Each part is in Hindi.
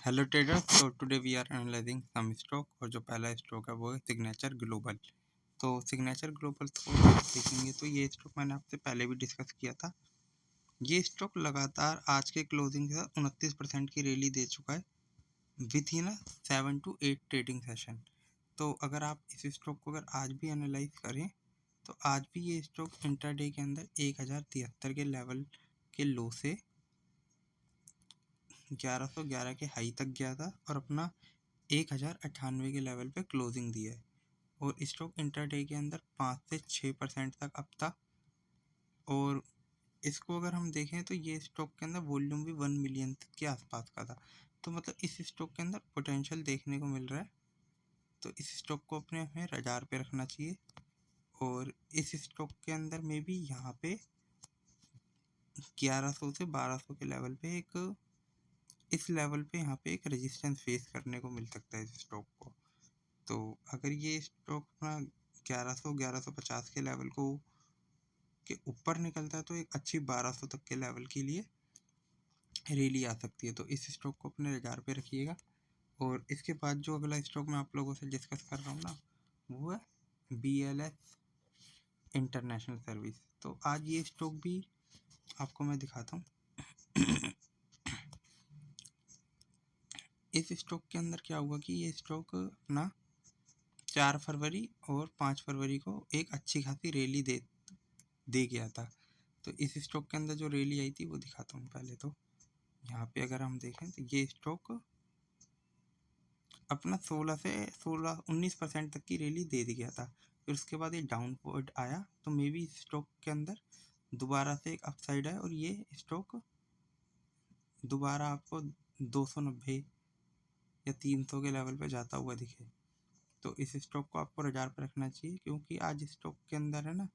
Hello traders. तो today we are analysing some stock और जो पहला स्टॉक है वो है सिग्नेचर ग्लोबल। तो सिग्नेचर ग्लोबल तो देखेंगे तो ये स्टॉक मैंने आपसे पहले भी डिस्कस किया था। ये स्टॉक लगातार आज के क्लोजिंग के साथ 29% की रैली दे चुका है with in 7 to 8 trading session. तो अगर आप इस स्टॉक को अगर आज भी एनालाइज करें तो आज भी ये स्टॉक इंट्राडे के अंदर 1073 के लेवल के लो से 1111 के हाई तक गया था और अपना 1098 के लेवल पे क्लोजिंग दी है। और स्टॉक इंट्राडे के अंदर 5 से 6% तक अप था। और इसको अगर हम देखें तो ये स्टॉक के अंदर वॉल्यूम भी 1 मिलियन के आसपास का था। तो मतलब इस स्टॉक के अंदर पोटेंशियल देखने को मिल रहा है। तो इस स्टॉक को अपने हमें रडार पे रखना चाहिए। और इस स्टॉक के अंदर में भी यहाँ पे 1100 से 1200 के लेवल पे इस लेवल पे यहाँ पे एक रेजिस्टेंस फेस करने को मिल सकता है इस स्टॉक को। तो अगर ये स्टॉक अपना 1150 के लेवल को के ऊपर निकलता है तो एक अच्छी 1200 तक के लेवल के लिए रैली आ सकती है। तो इस स्टॉक को अपने रडार पे रखिएगा। और इसके बाद जो अगला स्टॉक मैं आप लोगों से डिस्कस कर रहा हूँ ना वो है BLS इंटरनेशनल सर्विस। तो आज ये स्टॉक भी आपको मैं दिखाता हूँ। इस स्टॉक के अंदर क्या हुआ कि ये स्टॉक अपना 4 फरवरी और 5 फरवरी को एक अच्छी खासी रैली दे गया था। तो इस स्टॉक के अंदर जो रैली आई थी वो दिखाता हूँ। पहले तो यहाँ पे अगर हम देखें तो ये स्टॉक अपना 19% तक की रैली दे गया था। फिर उसके बाद ये डाउनवर्ड आया तो मे बी इस स्टॉक के अंदर दोबारा से एक अपसाइड है और ये स्टॉक दोबारा आपको 290 या 300 के लेवल पे जाता हुआ दिखे। तो इस स्टॉक को आपको रडार पर रखना चाहिए क्योंकि आज स्टॉक के अंदर है ना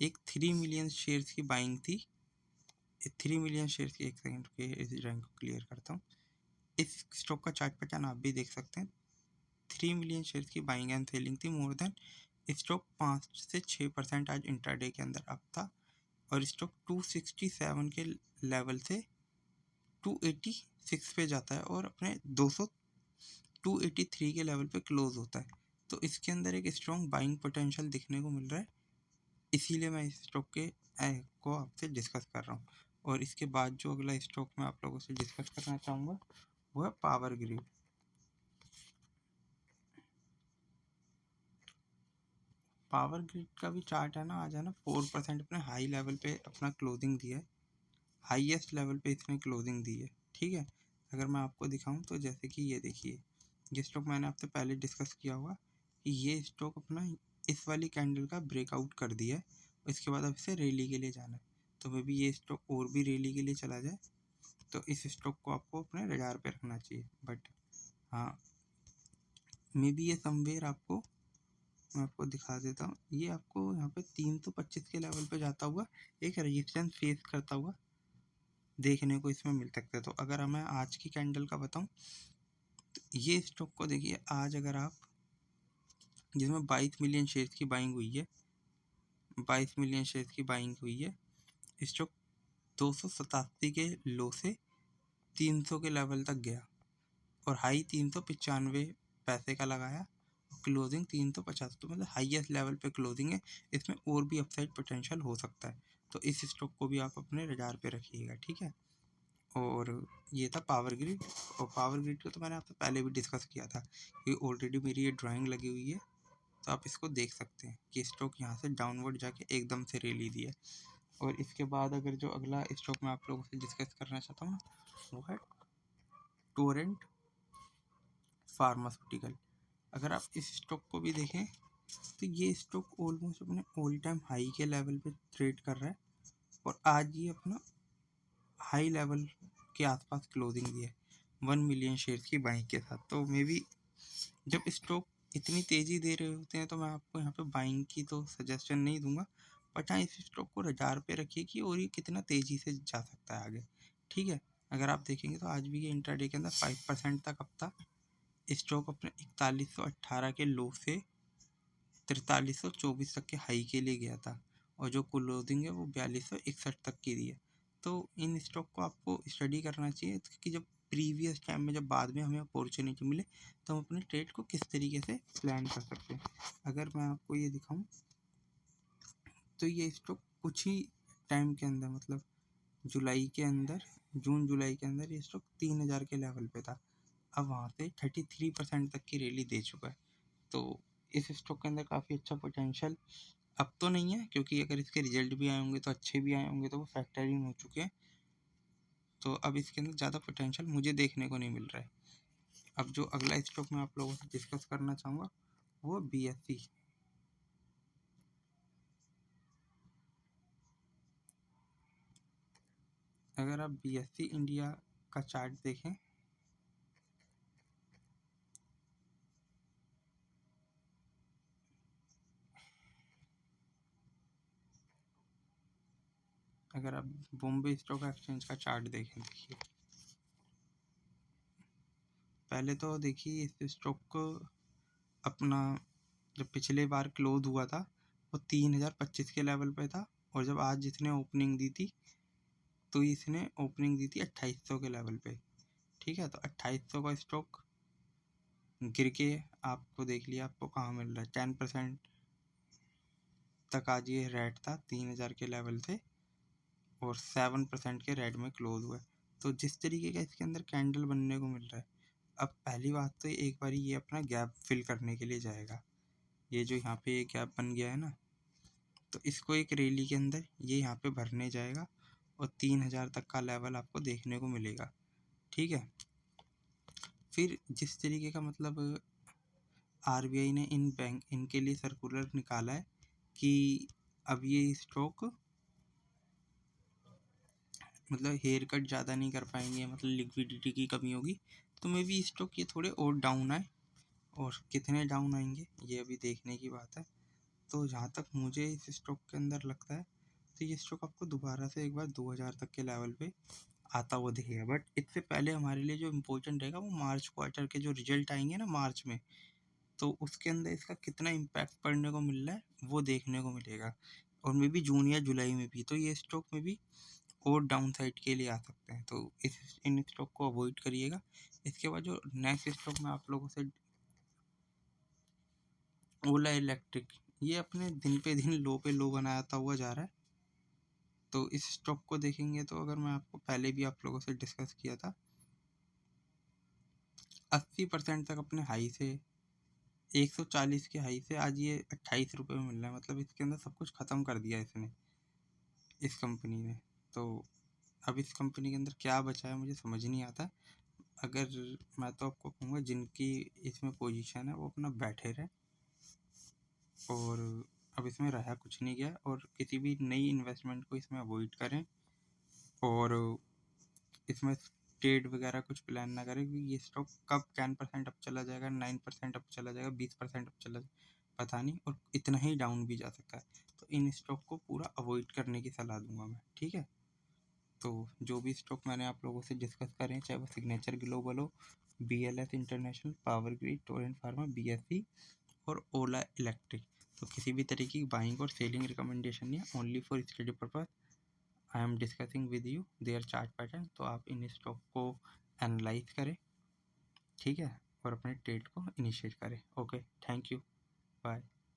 एक 3 मिलियन शेयर्स की बाइंग थी। 3 मिलियन शेयर्स की, एक सेकंड के इस रैंक को क्लियर करता हूँ। इस स्टॉक का चार्ट पैटर्न आप भी देख सकते हैं। 3 मिलियन शेयर्स की बाइंग एंड सेलिंग थी। मोर देन स्टॉक 5 से 6% आज इंट्राडे के अंदर अप था। और स्टॉक 267 के लेवल से 286 पे जाता है और अपने 283 के लेवल पे क्लोज होता है। तो इसके अंदर एक स्ट्रॉन्ग बाइंग पोटेंशियल दिखने को मिल रहा है। इसीलिए मैं इस स्टॉक के को आपसे डिस्कस कर रहा हूँ। और इसके बाद जो अगला स्टॉक मैं आप लोगों से डिस्कस करना चाहूँगा वो है पावर ग्रिड। पावर ग्रिड का भी चार्ट है ना आज है ना 4% अपने हाई लेवल पे अपना क्लोजिंग दिया है। हाईएस्ट लेवल पे इसने क्लोजिंग दी है। ठीक है, अगर मैं आपको दिखाऊं तो जैसे कि ये देखिए, ये स्टॉक मैंने आपसे पहले डिस्कस किया हुआ कि ये स्टॉक अपना इस वाली कैंडल का ब्रेकआउट कर दिया है। इसके बाद अब इसे रैली के लिए जाना है। तो मे बी ये स्टॉक और भी रैली के लिए चला जाए। तो इस स्टॉक को आपको अपने रडार पे रखना चाहिए। बट हाँ, मे बी ये समवेयर आपको मैं आपको दिखा देता हूँ। ये आपको यहाँ पे 325 के लेवल पे जाता हुआ एक रेजिस्टेंस फेस करता हुआ देखने को इसमें मिल सकता है। तो अगर मैं आज की कैंडल का बताऊँ तो ये स्टॉक को देखिए, आज अगर आप जिसमें 22 मिलियन शेयर्स की बाइंग हुई है, 22 मिलियन शेयर्स की बाइंग हुई है। स्टॉक 287 के लो से 300 के लेवल तक गया और हाई 395 पैसे का लगाया। क्लोजिंग 350, तो मतलब हाईएस्ट लेवल पे क्लोजिंग है। इसमें और भी अपसाइड पोटेंशियल हो सकता है। तो इस स्टॉक को भी आप अपने रडार पे रखिएगा। ठीक है, और ये था पावर ग्रिड। और पावर ग्रिड को तो मैंने आपसे पहले भी डिस्कस किया था कि ऑलरेडी मेरी ये ड्राइंग लगी हुई है। तो आप इसको देख सकते हैं कि स्टॉक यहाँ से डाउनवर्ड जाके एकदम से रैली दी है। और इसके बाद अगर जो अगला स्टॉक मैं आप लोगों से डिस्कस करना चाहता हूँ ना वो है टोरेंट फार्मास्यूटिकल। अगर आप इस स्टॉक को भी देखें तो ये स्टॉक ऑलमोस्ट अपने ऑल टाइम हाई के लेवल पे ट्रेड कर रहा है और आज ये अपना हाई लेवल के आसपास क्लोजिंग दी है 1 मिलियन शेयर्स की बाइंग के साथ। तो मे बी जब स्टॉक इतनी तेज़ी दे रहे होते हैं तो मैं आपको यहाँ पे बाइंग की तो सजेशन नहीं दूंगा। बट हाँ, इस स्टॉक को रडार पे रखिए कि और ये कितना तेज़ी से जा सकता है आगे। ठीक है, अगर आप देखेंगे तो आज भी ये इंट्राडे के अंदर 5% तक अब था। स्टॉक अपने 4118 के लो से 4324 तक के हाई के लिए गया था और जो क्लोजिंग है वो 4261 तक की दी है। तो इन स्टॉक को आपको स्टडी करना चाहिए कि जब प्रीवियस टाइम में जब बाद में हमें अपॉर्चुनिटी मिले तो हम अपने ट्रेड को किस तरीके से प्लान कर सकते हैं। अगर मैं आपको ये दिखाऊं तो ये स्टॉक कुछ ही टाइम के अंदर मतलब जून जुलाई के अंदर ये स्टॉक 3000 के लेवल पे था। अब वहाँ से 33% तक की रैली दे चुका है। तो इस स्टॉक के अंदर काफ़ी अच्छा पोटेंशियल अब तो नहीं है, क्योंकि अगर इसके रिजल्ट भी आए होंगे तो अच्छे भी आए होंगे तो वो फैक्टर इन हो चुके हैं। तो अब इसके अंदर ज़्यादा पोटेंशियल मुझे देखने को नहीं मिल रहा है। अब जो अगला स्टॉक मैं आप लोगों से डिस्कस करना चाहूँगा वो BSE। अगर आप BSE इंडिया का चार्ट देखें अगर आप बॉम्बे स्टॉक एक्सचेंज का चार्ट देखें, देखिए पहले तो देखिए इस स्टॉक को अपना जब पिछले बार क्लोज हुआ था वो 3025 के लेवल पे था, और जब आज जिसने ओपनिंग दी थी तो इसने ओपनिंग दी थी 2800 के लेवल पे। ठीक है, तो 2800 का स्टॉक गिर के आपको देख लिया आपको कहाँ मिल रहा है, 10% तक आज ये रेड था 3000 के लेवल से, और 7% के रेड में क्लोज हुआ है। तो जिस तरीके का इसके अंदर कैंडल बनने को मिल रहा है, अब पहली बात तो एक बार ये अपना गैप फिल करने के लिए जाएगा। ये जो यहाँ पे एक गैप बन गया है ना, तो इसको एक रैली के अंदर ये यहाँ पे भरने जाएगा और 3000 तक का लेवल आपको देखने को मिलेगा। ठीक है, फिर जिस तरीके का मतलब RBI ने इनके लिए सर्कुलर निकाला है कि अब ये स्टॉक मतलब हेयर कट ज़्यादा नहीं कर पाएंगे, मतलब लिक्विडिटी की कमी होगी, तो मे बी स्टॉक ये थोड़े और डाउन आए, और कितने डाउन आएंगे ये अभी देखने की बात है। तो जहाँ तक मुझे इस स्टॉक के अंदर लगता है तो ये स्टॉक आपको दोबारा से एक बार 2000 तक के लेवल पे आता हुआ दिखेगा। बट इससे पहले हमारे लिए जो इम्पोर्टेंट रहेगा वो मार्च क्वार्टर के जो रिजल्ट आएंगे ना मार्च में, तो उसके अंदर इसका कितना इम्पैक्ट पड़ने को मिल रहा है वो देखने को मिलेगा, और मे बी जून या जुलाई में भी। तो ये स्टॉक में भी और डाउन साइड के लिए आ सकते हैं, तो इन स्टॉक को अवॉइड करिएगा। इसके बाद जो नेक्स्ट स्टॉक मैं आप लोगों से ओला इलेक्ट्रिक, ये अपने दिन पे दिन लो पे लो बनाता हुआ जा रहा है। तो इस स्टॉक को देखेंगे तो अगर मैं आपको पहले भी आप लोगों से डिस्कस किया था, 80% तक अपने हाई से 140 के हाई से आज ये 28 रुपये में मिल रहा है। मतलब इसके अंदर सब कुछ ख़त्म कर दिया इसने, इस कंपनी ने। तो अब इस कंपनी के अंदर क्या बचा है मुझे समझ नहीं आता। अगर मैं तो आपको कहूँगा जिनकी इसमें पोजीशन है वो अपना बैठे रहे, और अब इसमें रहा कुछ नहीं गया, और किसी भी नई इन्वेस्टमेंट को इसमें अवॉइड करें, और इसमें ट्रेड वगैरह कुछ प्लान ना करें, क्योंकि ये स्टॉक कब 10% अप चला जाएगा, 9% अप चला जाएगा, 20% अप चला पता नहीं, और इतना ही डाउन भी जा सकता है। तो इन स्टॉक को पूरा अवॉइड करने की सलाह दूंगा मैं। ठीक है, तो जो भी स्टॉक मैंने आप लोगों से डिस्कस करें, चाहे वो सिग्नेचर ग्लोबल हो, BLS international, power grid, Torrent pharma, BSE और ओला इलेक्ट्रिक, तो किसी भी तरीके की बाइंग और सेलिंग रिकमेंडेशन नहीं है, only for study purpose I am discussing with you their chart pattern. तो आप इन स्टॉक को एनालाइज करें, ठीक है, और अपने ट्रेड को इनिशिएट करें। Okay, thank you, bye.